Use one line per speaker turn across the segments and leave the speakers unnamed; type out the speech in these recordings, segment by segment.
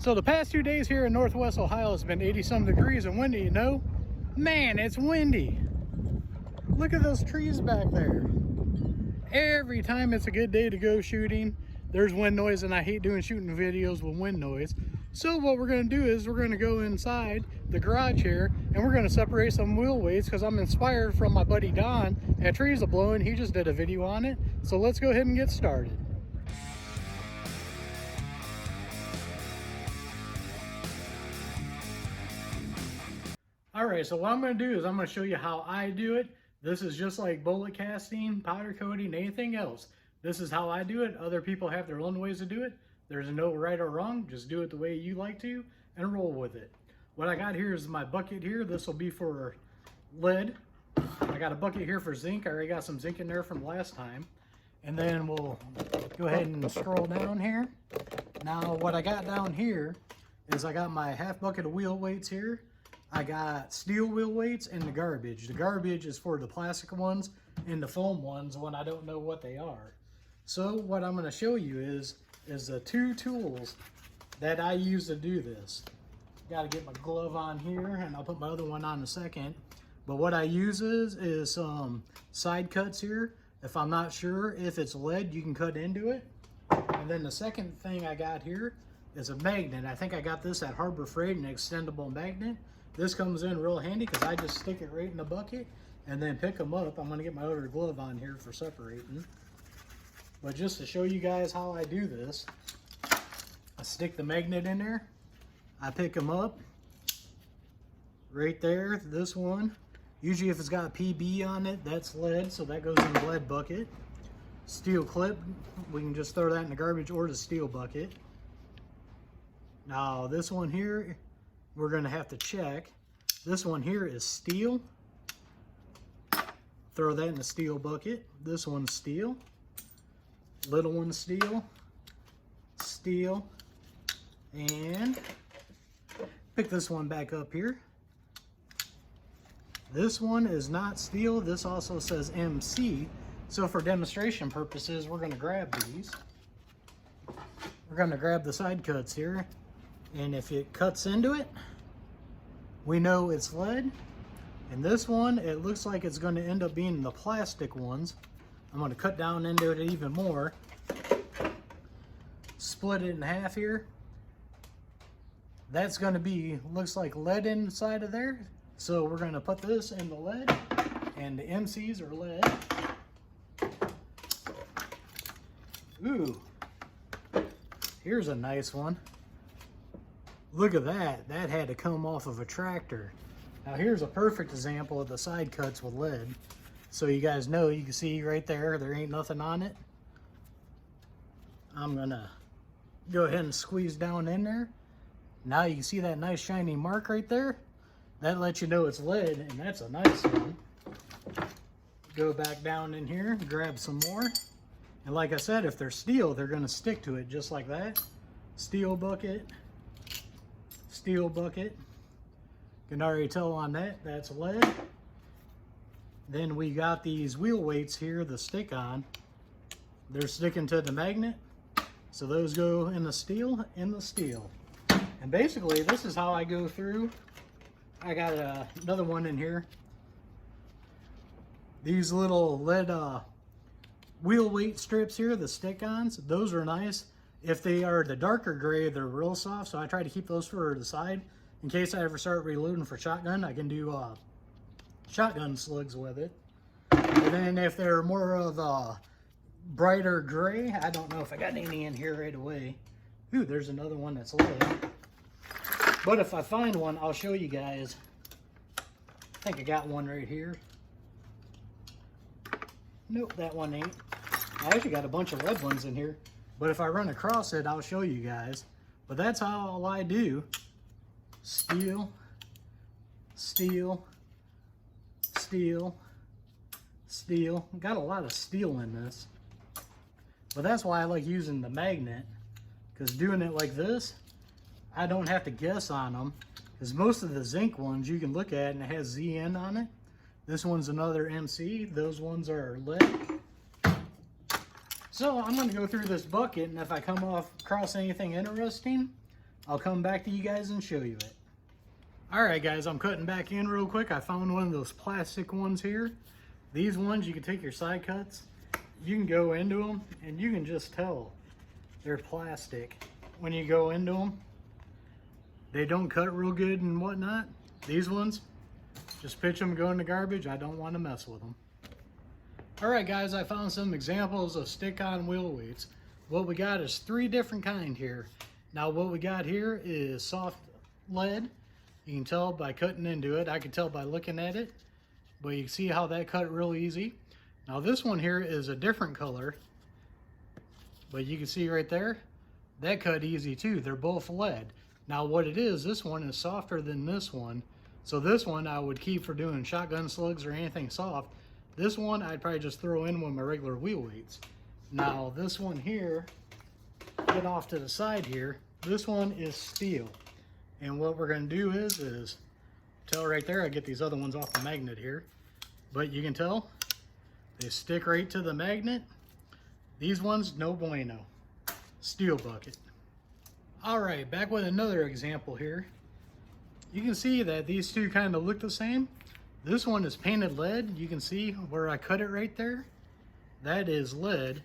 So the past 2 days here in Northwest Ohio has been 80-some degrees and windy, you know? Man, it's windy. Look at those trees back there. Every time it's a good day to go shooting, there's wind noise, and I hate doing shooting videos with wind noise. So what we're gonna do is we're gonna go inside the garage here and we're gonna separate some wheel weights because I'm inspired from my buddy Don at Trees A Blowin'. He just did a video on it. So let's go ahead and get started. All right, so what I'm gonna do is I'm gonna show you how I do it. This is just like bullet casting, powder coating, anything else. This is how I do it. Other people have their own ways to do it. There's no right or wrong. Just do it the way you like to and roll with it. What I got here is my bucket here. This will be for lead. I got a bucket here for zinc. I already got some zinc in there from last time. And then we'll go ahead and scroll down here. Now what I got down here is I got my half bucket of wheel weights here. I got steel wheel weights and the garbage. The garbage is for the plastic ones and the foam ones when I don't know what they are. So what I'm going to show you is the two tools that I use to do this. Got to get my glove on here, and I'll put my other one on in a second. But what I use is some side cuts here. If I'm not sure if it's lead, you can cut into it. And then the second thing I got here is a magnet. I think I got this at Harbor Freight, an extendable magnet. This comes in real handy because I just stick it right in the bucket and then pick them up. I'm going to get my other glove on here for separating. But just to show you guys how I do this, I stick the magnet in there. I pick them up right there, this one. Usually if it's got PB on it, that's lead, so that goes in the lead bucket. Steel clip, we can just throw that in the garbage or the steel bucket. Now this one here, we're going to have to check. This one here is steel. Throw that in the steel bucket. This one's steel. Little one's steel. Steel. And pick this one back up here. This one is not steel. This also says MC. So for demonstration purposes, we're going to grab these. We're going to grab the side cuts here. And if it cuts into it, we know it's lead. And this one, it looks like it's going to end up being the plastic ones. I'm going to cut down into it even more. Split it in half here. That's going to be, looks like lead inside of there. So we're going to put this in the lead. And the MCs are lead. Ooh. Here's a nice one. Look at that. That had to come off of a tractor. Now here's a perfect example of the side cuts with lead. So you guys know, you can see right there, there ain't nothing on it. I'm gonna go ahead and squeeze down in there. Now you can see that nice shiny mark right there. That lets you know it's lead, and that's a nice one. Go back down in here, grab some more. And like I said, if they're steel, they're gonna stick to it just like that. Steel bucket. Steel bucket. You can already tell on that, that's lead. Then we got these wheel weights here, the stick on. They're sticking to the magnet. So those go in the steel, And basically, this is how I go through. I got another one in here. These little lead wheel weight strips here, the stick-ons, those are nice. If they are the darker gray, they're real soft, so I try to keep those for the side. In case I ever start reloading for shotgun, I can do shotgun slugs with it. And then if they're more of a brighter gray, I don't know if I got any in here right away. Ooh, there's another one that's lead. But if I find one, I'll show you guys. I think I got one right here. Nope, that one ain't. I actually got a bunch of lead ones in here. But if I run across it, I'll show you guys. But that's all I do. Steel, steel, steel, steel. Got a lot of steel in this. But that's why I like using the magnet. Because doing it like this, I don't have to guess on them. Because most of the zinc ones you can look at and it has ZN on it. This one's another MC. Those ones are lead. So I'm going to go through this bucket, and if I come across anything interesting, I'll come back to you guys and show you it. All right, guys, I'm cutting back in real quick. I found one of those plastic ones here. These ones, you can take your side cuts, you can go into them, and you can just tell they're plastic. When you go into them, they don't cut real good and whatnot. These ones, just pitch them, go in the garbage. I don't want to mess with them. All right, guys, I found some examples of stick-on wheel weights. What we got is 3 different kind here. Now, what we got here is soft lead. You can tell by cutting into it. I can tell by looking at it, but you can see how that cut real easy. Now, this one here is a different color, but you can see right there, that cut easy too. They're both lead. Now, what it is, this one is softer than this one. So this one I would keep for doing shotgun slugs or anything soft. This one I'd probably just throw in with my regular wheel weights. Now, this one here, get off to the side here, this one is steel. And what we're going to do is tell right there, I get these other ones off the magnet here, but you can tell they stick right to the magnet. These ones, no bueno. Steel bucket. All right, back with another example here. You can see that these two kind of look the same. This one is painted lead. You can see where I cut it right there. That is lead.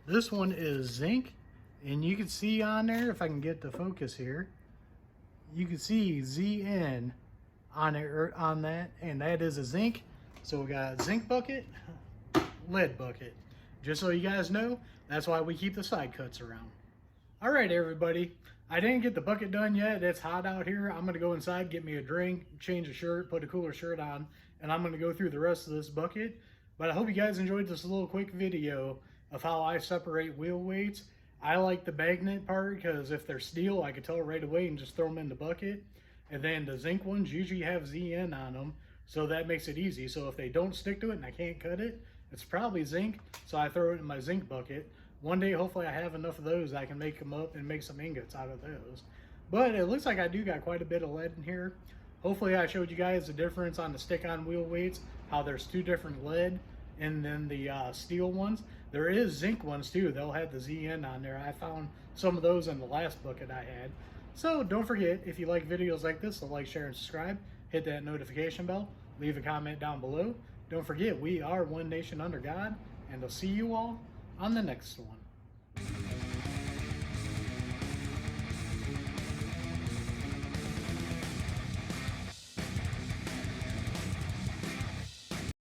This one is zinc. And you can see on there, if I can get the focus here, you can see ZN on it, on that, and that is a zinc. So we got zinc bucket, lead bucket. Just so you guys know, that's why we keep the side cuts around. All right, everybody. I didn't get the bucket done yet. It's hot out here. I'm gonna go inside, get me a drink, change a shirt, put a cooler shirt on, and I'm gonna go through the rest of this bucket. But I hope you guys enjoyed this little quick video of how I separate wheel weights. I like the magnet part because if they're steel, I can tell right away and just throw them in the bucket. And then the zinc ones usually have ZN on them, so that makes it easy. So if they don't stick to it and I can't cut it, it's probably zinc, so I throw it in my zinc bucket. One day, hopefully I have enough of those, I can make them up and make some ingots out of those. But it looks like I do got quite a bit of lead in here. Hopefully I showed you guys the difference on the stick-on wheel weights, how there's 2 different lead and then the steel ones. There is zinc ones too. They'll have the ZN on there. I found some of those in the last bucket I had. So don't forget, if you like videos like this, to like, share, and subscribe. Hit that notification bell. Leave a comment down below. Don't forget, we are one nation under God, and I'll see you all on the next one.